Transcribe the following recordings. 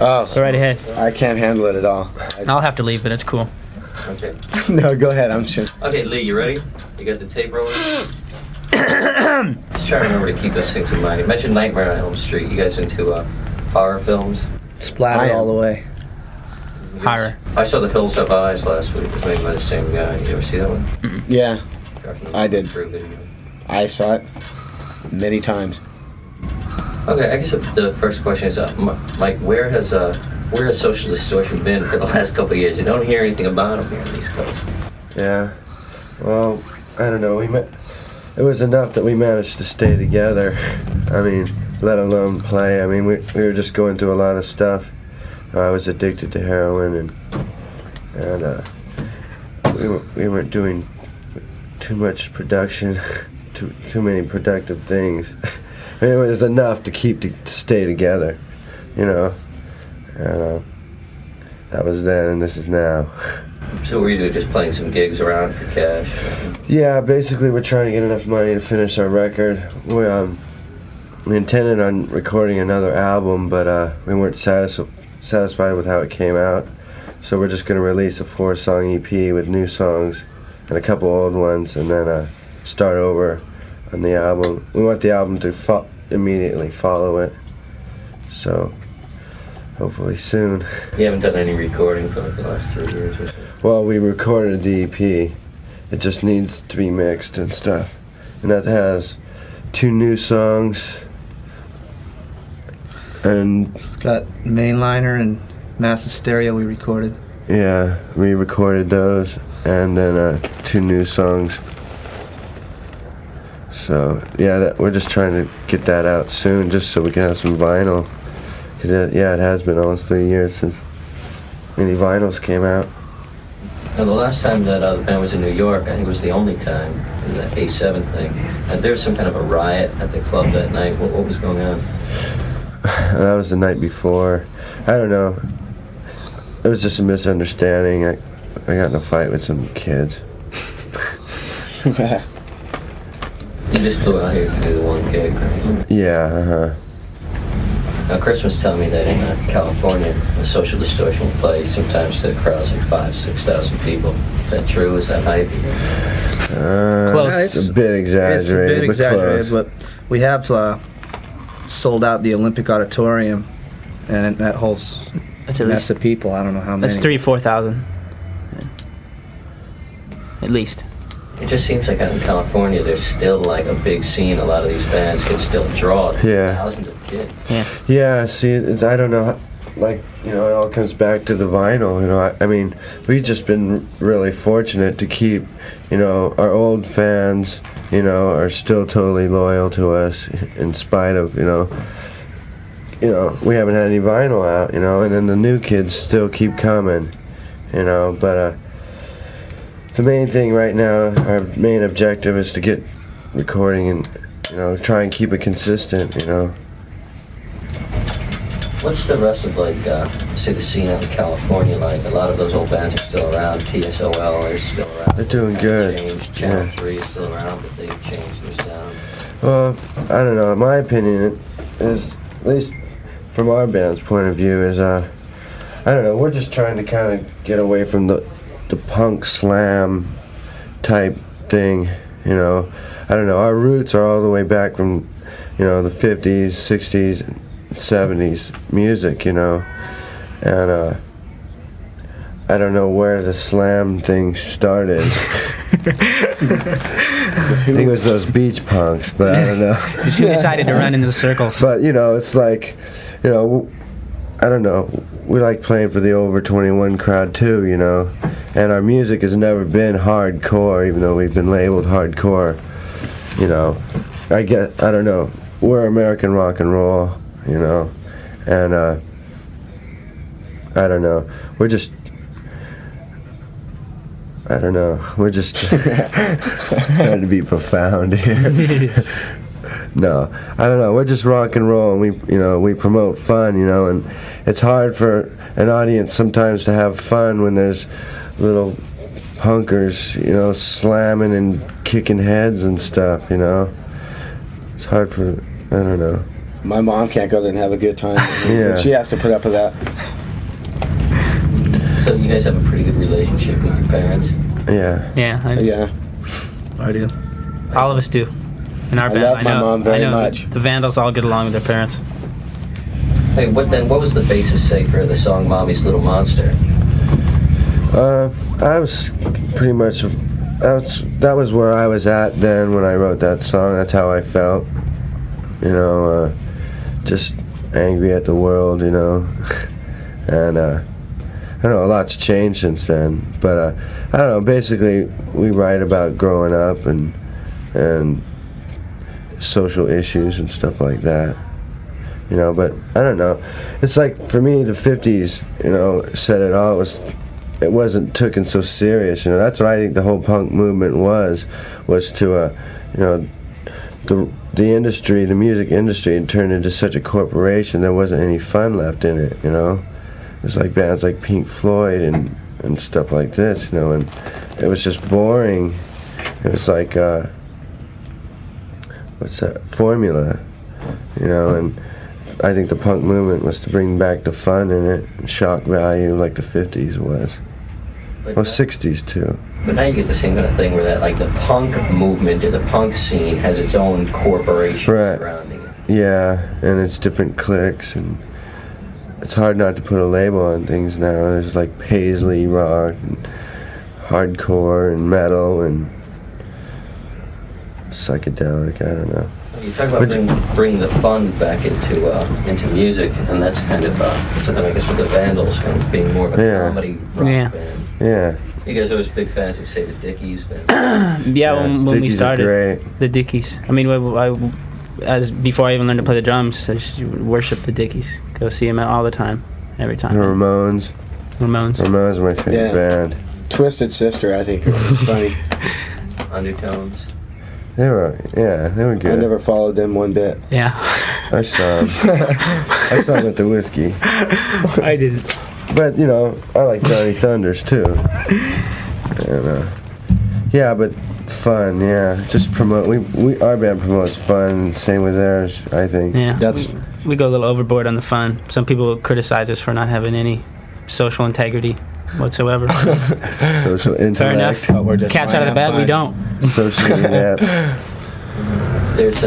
Oh. Go right ahead. I can't handle it at all. I'll have to leave, but it's cool. Okay. No, go ahead. I'm sure. Okay, Lee, you ready? You got the tape rolling? Just try to remember to keep those things in mind. You mentioned Nightmare on Elm Street. You guys into horror films? Splatter all the way. Horror. I saw The Hills Have Eyes last week. It was made by the same guy. You ever see that one? Mm-mm. Yeah, I did. For a video. I saw it many times. Okay, I guess the first question is, Mike, where has Social Distortion been for the last couple of years? You don't hear anything about them here on the East Coast. Yeah. Well, I don't know. It was enough that we managed to stay together. I mean, let alone play. I mean, we were just going through a lot of stuff. I was addicted to heroin, and we weren't doing too much production, too many productive things. I mean, it was enough to stay together, you know. And that was then, and this is now. So were you just playing some gigs around for cash? Yeah, basically we're trying to get enough money to finish our record. We intended on recording another album, but we weren't satisfied with how it came out. So we're just going to release a 4-song EP with new songs and a couple old ones, and then start over on the album. We want the album to immediately follow it. So hopefully soon. You haven't done any recording for like the last 3 years or so? Well, we recorded the EP. It just needs to be mixed and stuff. And that has 2 new songs. And It's got Mainliner and Master Stereo we recorded. yeah, we recorded those. And then 2 new songs. So, yeah, we're just trying to get that out soon just so we can have some vinyl. Because, yeah, it has been almost 3 years since any vinyls came out. Now, the last time that the band was in New York, I think it was the only time, in the A7 thing. And there was some kind of a riot at the club that night. What was going on? That was the night before. I don't know. It was just a misunderstanding. I got in a fight with some kids. You just flew out here to do the one gig, right? Yeah, Now, Chris was telling me that in California, the Social Distortion will play sometimes to crowds like 5,000-6,000 people. Is that true? Is that hype? Close. It's a bit exaggerated, It's a bit exaggerated, close. but we have sold out the Olympic Auditorium, and that holds That's a at mess least. of people. I don't know how many. That's 3,000-4,000. At least. It just seems like out in California, there's still like a big scene. A lot of these bands can still draw Yeah. thousands of kids. Yeah. Yeah, see, I don't know. Like, you know, it all comes back to the vinyl. You know, I mean, we've just been really fortunate to keep, you know, our old fans, you know, are still totally loyal to us in spite of, you know, we haven't had any vinyl out, you know, and then the new kids still keep coming, you know, but the main thing right now, our main objective is to get recording and, you know, try and keep it consistent, you know. What's the rest of like, say the scene out in California like? A lot of those old bands are still around. TSOL is still around. They're doing good. Changed. Channel Yeah. 3 is still around, but they've changed their sound. Well, I don't know. In my opinion, is at least from our band's point of view, is I don't know. We're just trying to kind of get away from the punk slam type thing. You know, I don't know. Our roots are all the way back from, you know, the 50s, 60s, 70s music. You know, and I don't know where the slam thing started. I think it was those beach punks, but I don't know. Who decided to run into the circles? But, you know, it's like, you know, I don't know. We like playing for the over 21 crowd too, you know. And our music has never been hardcore, even though we've been labeled hardcore. You know, I don't know. We're American rock and roll, you know. And I don't know. We're just trying to be profound here. No, I don't know. We're just rock and roll, and we promote fun, you know, and it's hard for an audience sometimes to have fun when there's little punkers, you know, slamming and kicking heads and stuff, you know. It's hard for, I don't know. My mom can't go there and have a good time. Yeah. She has to put up with that. So you guys have a pretty good relationship with your parents? Yeah. Yeah, Yeah. I do. all of us do. In our I band, love my know, mom very I know much. The Vandals all get along with their parents. Hey, what was the basis say for the song "Mommy's Little Monster"? I was pretty much, that was where I was at then when I wrote that song. That's how I felt, you know, just angry at the world, you know, and I don't know, a lot's changed since then, but I don't know, basically we write about growing up and social issues and stuff like that, you know, but I don't know, it's like, for me, the 50s, you know, said it all. It wasn't taken so serious, you know. That's what I think the whole punk movement was to, you know, the industry, the music industry, had turned into such a corporation. There wasn't any fun left in it, you know. It was like bands like Pink Floyd and stuff like this, you know, and it was just boring. It was like, what's that, Formula, you know, and I think the punk movement was to bring back the fun in it, and shock value like the 50s was. Well, 60s too. But now you get the same kind of thing where that, like, the punk movement or the punk scene has its own corporation Right. surrounding it. Yeah, and it's different cliques, and it's hard not to put a label on things now. There's like Paisley rock and hardcore and metal and psychedelic. I don't know. You talk about bring the fun back into music, and that's kind of something, I guess, with the Vandals kind of being more of a Yeah. comedy rock Yeah. band. Yeah. You guys are always big fans of, say, the Dickies bands. Yeah, when we Dickies are started, great. the Dickies. I mean, as before I even learned to play the drums, I just worship the Dickies. Go see them all the time, every time. The Ramones. Ramones. Ramones are my favorite Yeah. band. Twisted Sister, I think, was funny. Undertones. They were good. I never followed them one bit. Yeah. I saw them. I saw them with the whiskey. I didn't. But, you know, I like Johnny Thunders too. And, yeah, but fun, yeah. Just promote. Our band promotes fun. Same with theirs, I think. Yeah. That's We go a little overboard on the fun. Some people criticize us for not having any social integrity whatsoever. Social intellect. Fair enough. Oh, we're just Cats trying out of to the have bag, we fun. don't. Socially inept. There's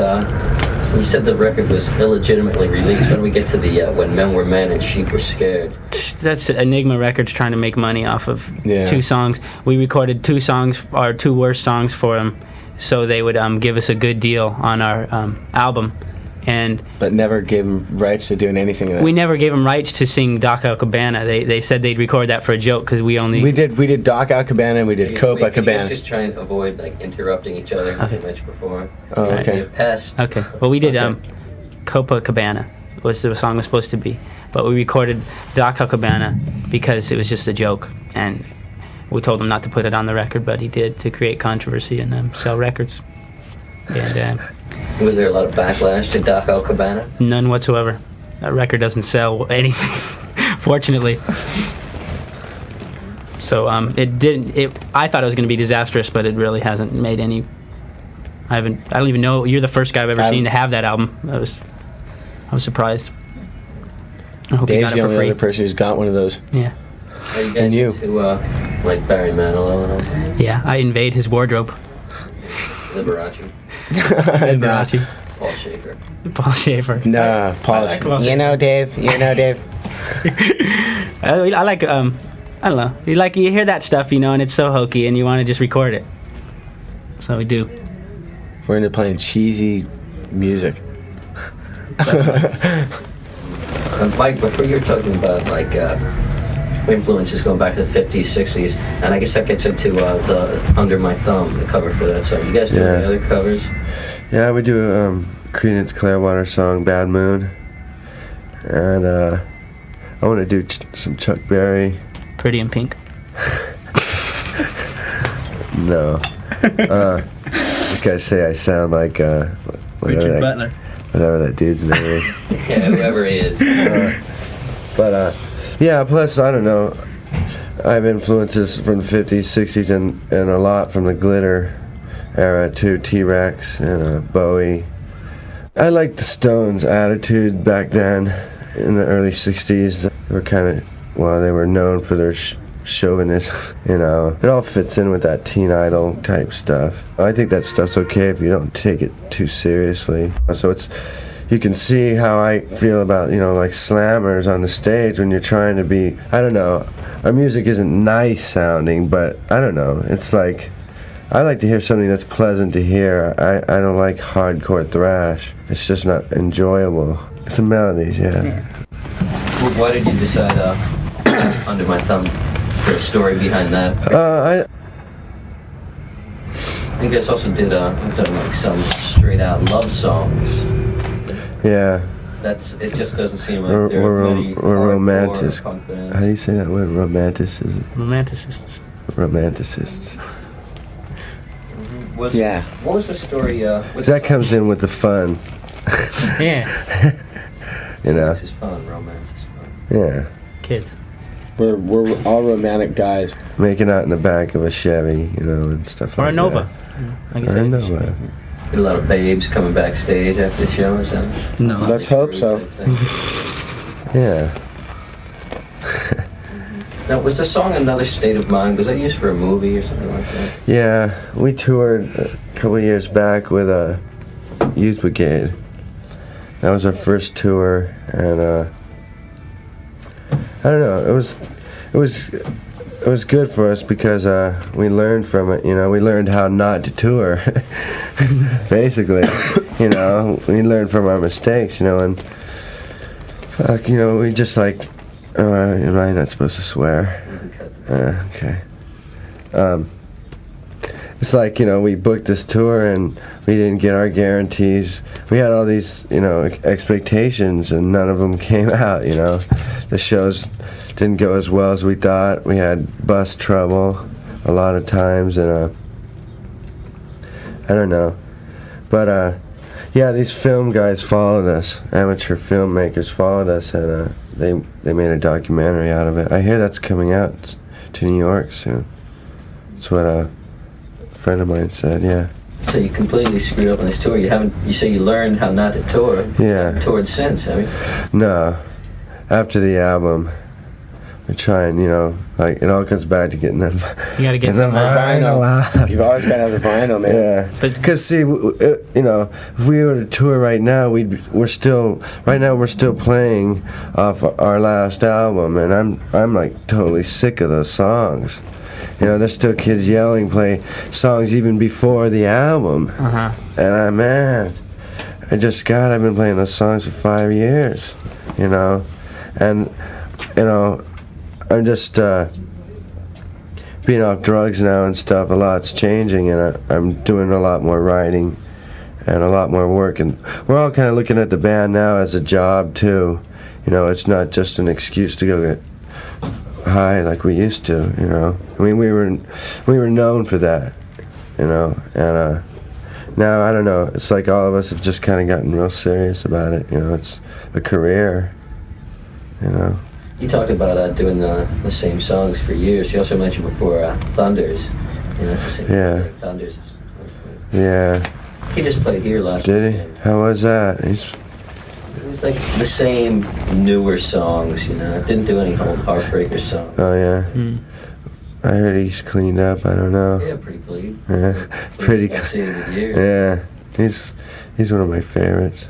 you said the record was illegitimately released. When we get to the When Men Were Men and Sheep Were Scared. That's Enigma Records trying to make money off of Yeah. 2 songs. We recorded 2 songs, our 2 worst songs for them, so they would give us a good deal on our album. And but never gave them rights to doing anything of that. we never gave them rights to sing Doc Cabana. They said they'd record that for a joke because we only... We did Doc Cabana and we did Can you Copacabana. just try and avoid, like, interrupting each other Okay. too much before. Oh, okay. Be a pest. Okay. Well, we did Okay. Copacabana was the song was supposed to be, but we recorded Doc Cabana because it was just a joke, and we told him not to put it on the record, but he did to create controversy and sell records. And Was there a lot of backlash to Doc Cabana? none whatsoever. That record doesn't sell anything, fortunately. So it didn't. I thought it was going to be disastrous, but it really hasn't made any. I don't even know. You're the first guy I've ever seen to have that album. I was surprised. I hope you Dave's got the it for only free. other person who's got one of those. Yeah. Are you guys And you. into, like, Barry Manilow and all? Yeah. I invade his wardrobe. Liberace? Liberace. Paul Schaefer? Paul Schaefer. Nah, Paul. I like Paul You know, Dave. You know, Dave. I like I don't know. You hear that stuff, you know, and it's so hokey, and you want to just record it. So we do. We're into playing cheesy music. Mike, before you were talking about, like, influences going back to the 50s, 60s, and I guess that gets into the Under My Thumb, the cover for that song. You guys do any other covers? Yeah, we do Creedence Clearwater song, Bad Moon. And I want to do some Chuck Berry. Pretty in Pink. No. These guys say I sound like Richard Butler. whatever that dude's name is. Yeah, whoever he is. But yeah, plus I don't know, I have influences from the 50s, 60s, and a lot from the glitter era too. T-Rex and Bowie, I liked the Stones' attitude back then in the early 60s. They were kind of, well, they were known for their chauvinism, you know. It all fits in with that teen idol type stuff. I think that stuff's okay if you don't take it too seriously. So you can see how I feel about, you know, like slammers on the stage when you're trying to be, I don't know, our music isn't nice sounding, but I don't know, it's like, I like to hear something that's pleasant to hear. I don't like hardcore thrash. It's just not enjoyable. It's the melodies, yeah. Why did you decide Under My Thumb? Is there a story behind that? I think you guys also did done like some straight out love songs. Yeah. It just doesn't seem like we're romantic. How do you say that word? Romanticism. Romanticists. Romanticists. What was the story? That comes in with the fun. Yeah. You know. Sex is fun. Romance is fun. Yeah. Kids. We're all romantic guys. Making out in the back of a Chevy, you know, and stuff Or like a Nova. that. Or a Nova. Get a lot of babes coming backstage after the show or something. No. Let's hope so. Yeah. Now, was the song Another State of Mind? Was that used for a movie or something like that? Yeah, we toured a couple years back with a Youth Brigade. That was our first tour, and I don't know. It was good for us because we learned from it. You know, we learned how not to tour. Basically, you know, we learned from our mistakes. You know, and fuck, you know, we just like. Am I not supposed to swear? Okay. It's like, you know, we booked this tour and we didn't get our guarantees. We had all these, you know, expectations and none of them came out, you know. The shows didn't go as well as we thought. We had bus trouble a lot of times, and I don't know. But yeah, these film guys followed us. Amateur filmmakers followed us, and they made a documentary out of it. I hear that's coming out to New York soon. That's what a friend of mine said. Yeah. So you completely screwed up on this tour. You say you learned how not to tour. Yeah. You haven't toured since, have you? No. After the album, we're trying, you know, like, it all comes back to getting them. You gotta get the some vinyl out. You've always got to have the vinyl, man. Yeah, because see, you know, if we were to tour right now, we're still playing off our last album, and I'm like totally sick of those songs. You know, there's still kids yelling, play songs even before the album, and I've been playing those songs for 5 years, you know, and you know, I'm just being off drugs now and stuff. A lot's changing, and I'm doing a lot more writing and a lot more work, and we're all kind of looking at the band now as a job too. You know, it's not just an excuse to go get high like we used to. You know, I mean, we were known for that. You know, and now I don't know. It's like all of us have just kind of gotten real serious about it. You know, it's a career. You know. You talked about doing the same songs for years. You also mentioned before Thunders. You know, it's the same thing. Thunders. Yeah. He just played here last Did he? weekend. How was that? It was like the same newer songs, you know. Didn't do any old Heartbreaker songs. Oh, yeah. I heard he's cleaned up. I don't know. Yeah, pretty clean. Yeah, pretty I've clean. seen him in years. Yeah, he's one of my favorites.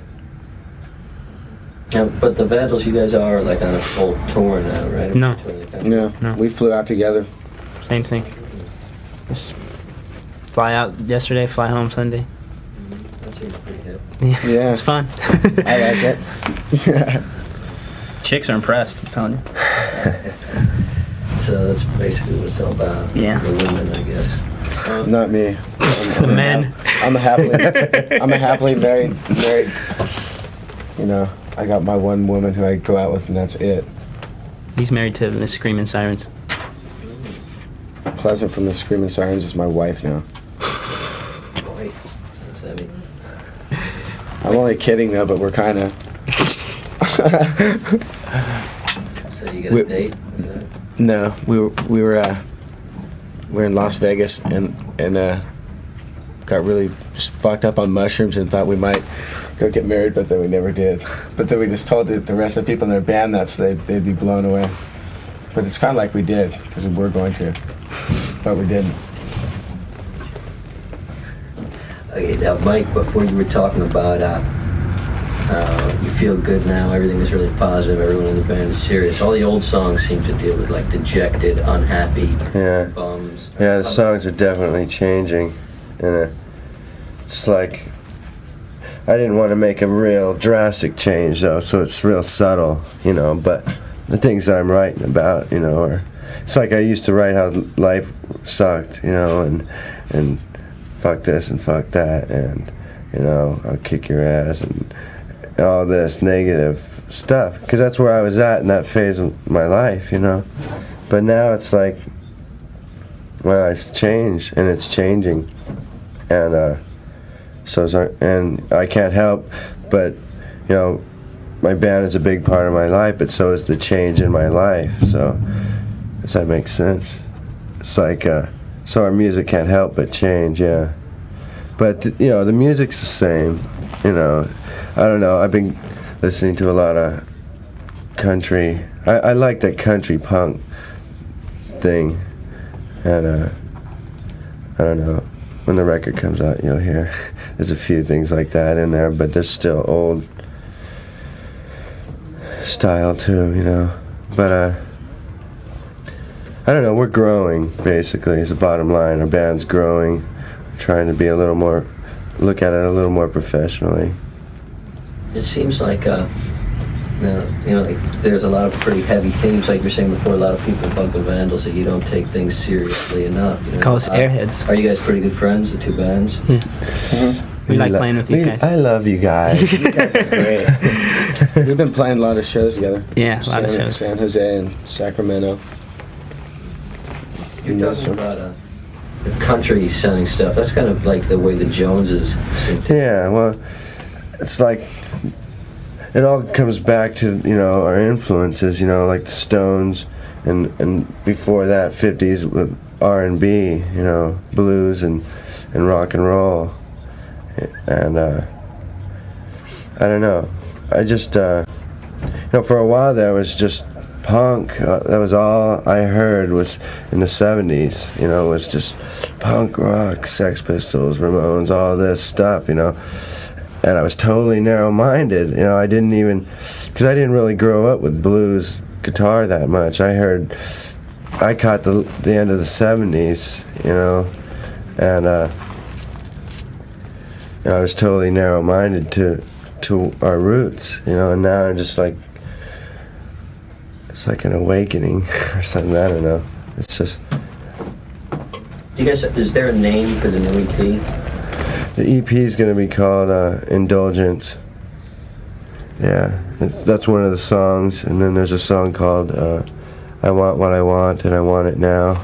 Yeah, but the Vandals, you guys are like on a full tour now, right? No. No, we flew out together. Same thing. Just fly out yesterday, fly home Sunday. That seems pretty hip. Yeah. It's fun. I like it. Chicks are impressed, I'm telling you. So that's basically what it's all about. Yeah. The women, I guess. Not me. The men. I'm a happily married. You know, I got my one woman who I go out with, and that's it. He's married to Miss Screaming Sirens. Pleasant from the Screaming Sirens is my wife now. Boy, that's heavy. I'm only kidding though, but we're kind of. So you get a date? Is that- No, we're in Las Vegas, and got really just fucked up on mushrooms and thought we might go get married, but then we never did. But then we just told the rest of the people in their band that, so they'd be blown away. But it's kind of like we did, because we were going to, but we didn't. Okay, now, Mike, before you were talking about you feel good now, everything is really positive, everyone in the band is serious. All the old songs seem to deal with like dejected, unhappy, bums. Yeah, the songs are definitely changing. And it's like, I didn't want to make a real drastic change though, so it's real subtle, you know, but the things that I'm writing about, you know, are, it's like I used to write how life sucked, you know, and fuck this and fuck that, and, you know, I'll kick your ass, and all this negative stuff, because that's where I was at in that phase of my life, you know. But now it's like, well, it's changed, and it's changing, and and I can't help but, you know, my band is a big part of my life, but so is the change in my life. So does that make sense? It's like so our music can't help but change, yeah. But you know, the music's the same, you know. I don't know, I've been listening to a lot of country. I like that country punk thing, and I don't know, when the record comes out you'll hear there's a few things like that in there, but there's still old style too, you know. But I don't know, we're growing, basically, is the bottom line. Our band's growing, trying to be a little more, look at it a little more professionally. It seems like, you know, like there's a lot of pretty heavy themes, like you were saying before. A lot of people bug the Vandals that you don't take things seriously enough. You know? Call us airheads. Are you guys pretty good friends, the two bands? Yeah. Mm-hmm. We like playing with these guys. I love you guys. You guys are great. We've been playing a lot of shows together. Yeah, a lot of shows. San Jose and Sacramento. You're talking about the country sounding stuff. That's kind of like the way the Joneses seem to. Yeah, well, it's like, it all comes back to, you know, our influences, you know, like the Stones, and before that, 50s with R&B, you know, blues and rock and roll. And I don't know, I just, you know, for a while there was just punk. That was all I heard was in the 70s, you know, was just punk rock, Sex Pistols, Ramones, all this stuff, you know. And I was totally narrow-minded, you know. I didn't even, because I didn't really grow up with blues guitar that much. I caught the end of the 70s, you know, and I was totally narrow-minded to our roots, you know. And now I'm just like, it's like an awakening or something. I don't know. It's just. You guys, is there a name for the new EP? The EP is going to be called Indulgence. Yeah, that's one of the songs, and then there's a song called I Want What I Want and I Want It Now.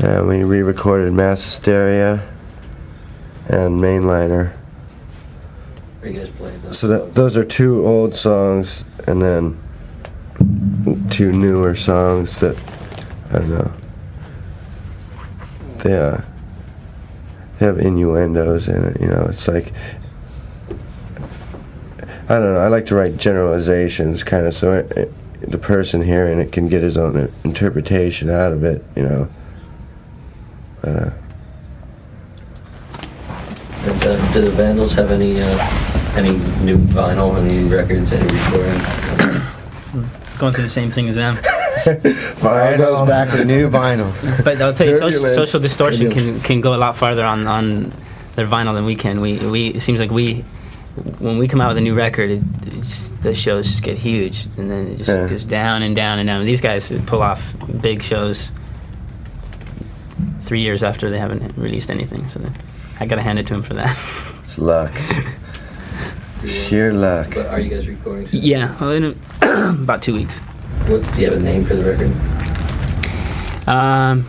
And we re-recorded Mass Hysteria and Mainliner. Are you guys playing those? So those are two old songs, and then two newer songs that, I don't know, they have innuendos in it, you know. It's like, I don't know, I like to write generalizations kind of, so the person hearing it can get his own interpretation out of it, you know. Do the Vandals have any new vinyl, any new records, any recording? Going through the same thing as them. Vinyl goes back to new vinyl. But I'll tell you, Turbulence. Social Distortion can go a lot farther on their vinyl than we can. It seems like when we come out with a new record, the shows just get huge, and then it just goes down and down and down. These guys pull off big shows 3 years after they haven't released anything, so I gotta hand it to them for that. It's luck. Sheer luck. But are you guys recording soon? Yeah, well, in about 2 weeks. Do you have a name for the record?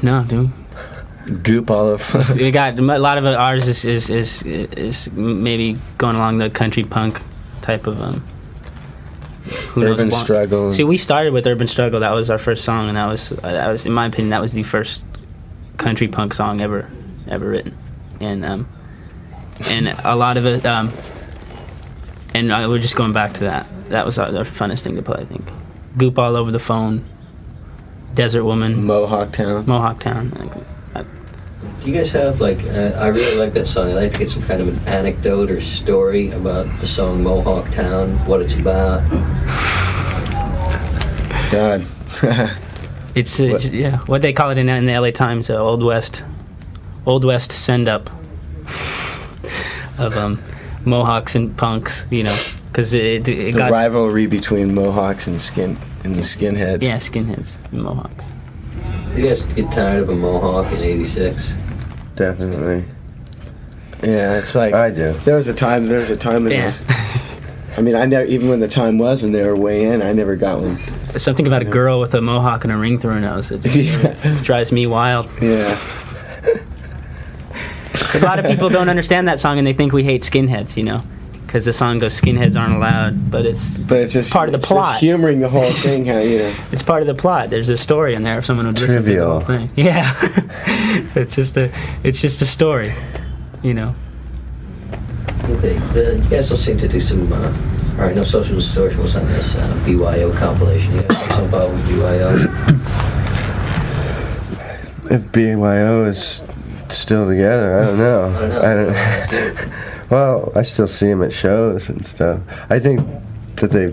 No, dude. Goop all of. We got a lot of ours is maybe going along the country punk type of Urban Struggle. See, we started with Urban Struggle. That was our first song, and that was in my opinion, that was the first country punk song ever written. and a lot of it, we're just going back to that. That was the funnest thing to play, I think. Goop All Over the Phone, Desert Woman, Mohawk Town. Do you guys have, like, I really like that song. I'd like to get some kind of an anecdote or story about the song Mohawk Town, what it's about. God. It's yeah, what they call it in the LA Times, Old West send up of Mohawks and punks, you know, because it The got rivalry between Mohawks and the skinheads. yeah, skinheads and Mohawks. You guys get tired of a Mohawk in '86? Definitely. Yeah, it's like I do. There was a time when Yeah. I mean, I never, even when the time was when they were way in, I never got one. There's something about a girl with a mohawk and a ring through her nose that just drives me wild. Yeah. A lot of people don't understand that song and they think we hate skinheads, you know, because the song goes "skinheads aren't allowed," but it's just part of the plot. Just humoring the whole thing, how you know. It's part of the plot. There's a story in there. If someone would listen to the Trivial. whole thing, yeah, it's just a story, you know. Okay, you guys will seem to do some, alright, no Social Distortion was on this BYO compilation. You guys have some involved with BYO? If BYO is still together, I don't know. I don't know. Well, I still see them at shows and stuff. I think that they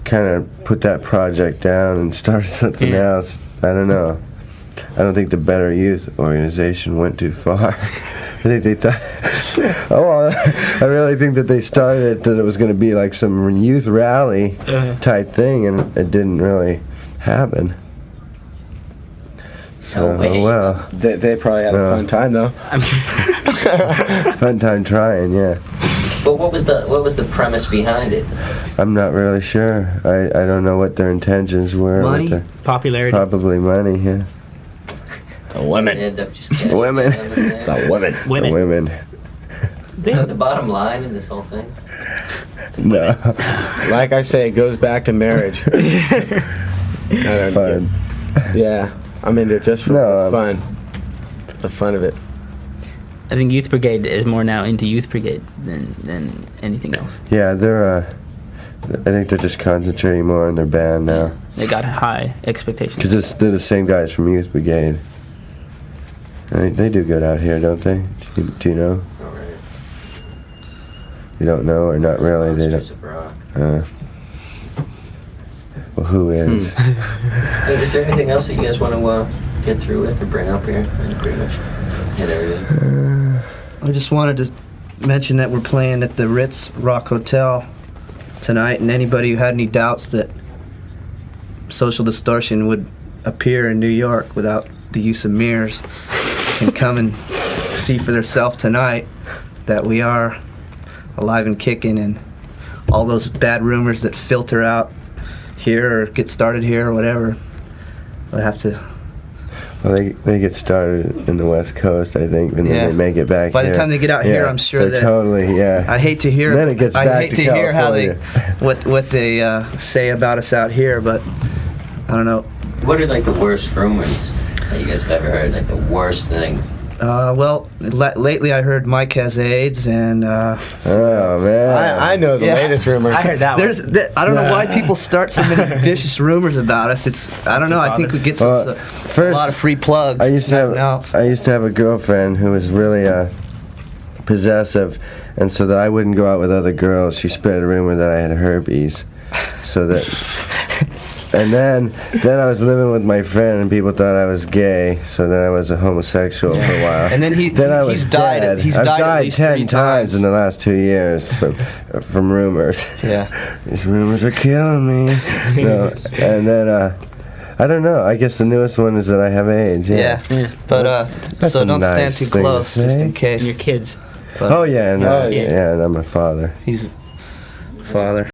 kind of put that project down and started something else. I don't know. I don't think the Better Youth organization went too far. I think they thought. I really think that they started that it was going to be like some youth rally type thing, and it didn't really happen. So, well. They probably had a fun time though. Fun time trying, yeah. But what was the premise behind it? I'm not really sure. I don't know what their intentions were. Money? Popularity. Probably money, yeah. The women. They end up just cashing Women. in on it there? The women. Women. The women. Is that the bottom line in this whole thing? No. Like I say, it goes back to marriage. Fun. Yeah, I'm into it just for the fun. The fun of it. I think Youth Brigade is more now into Youth Brigade than anything else. Yeah, they're. I think they're just concentrating more on their band now. They got high expectations. Because they're the same guys from Youth Brigade. They do good out here, don't they? Do you know? All right. You don't know, or not really? They Monsters don't. of Rock. Well, who is? Hey, is there anything else that you guys want to get through with or bring up here? Pretty much hit everything. I just wanted to mention that we're playing at the Ritz Rock Hotel tonight, and anybody who had any doubts that Social Distortion would appear in New York without the use of mirrors can come and see for themselves tonight that we are alive and kicking, and all those bad rumors that filter out here or get started here or whatever, I have to. Well, they get started in the West Coast, I think, and then they make it back By here. the time they get out here, I'm sure they're that totally, I hate to hear. Then it gets back I hate to hear how they California. what they say about us out here, but I don't know. What are like the worst rumors that you guys have ever heard? Like the worst thing? Well, lately I heard Mike has AIDS, and Oh man! I know the latest rumor. I heard that one. I don't know why people start so many vicious rumors about us. I don't know. I think we get a lot of free plugs. I used to have else. I used to have a girlfriend who was really possessive, and so that I wouldn't go out with other girls, she spread a rumor that I had herpes, so that. And then I was living with my friend, and people thought I was gay. So then I was a homosexual for a while. And then I was he's died. dead. He's I've died at died least 10 3 times in the last 2 years from rumors. Yeah. These rumors are killing me. No. And then I don't know. I guess the newest one is that I have AIDS. Yeah. But That's so a don't stand nice too thing to close, just say. in case. And your kids. But Oh yeah, and Oh, yeah. yeah, and I'm a father. he's father.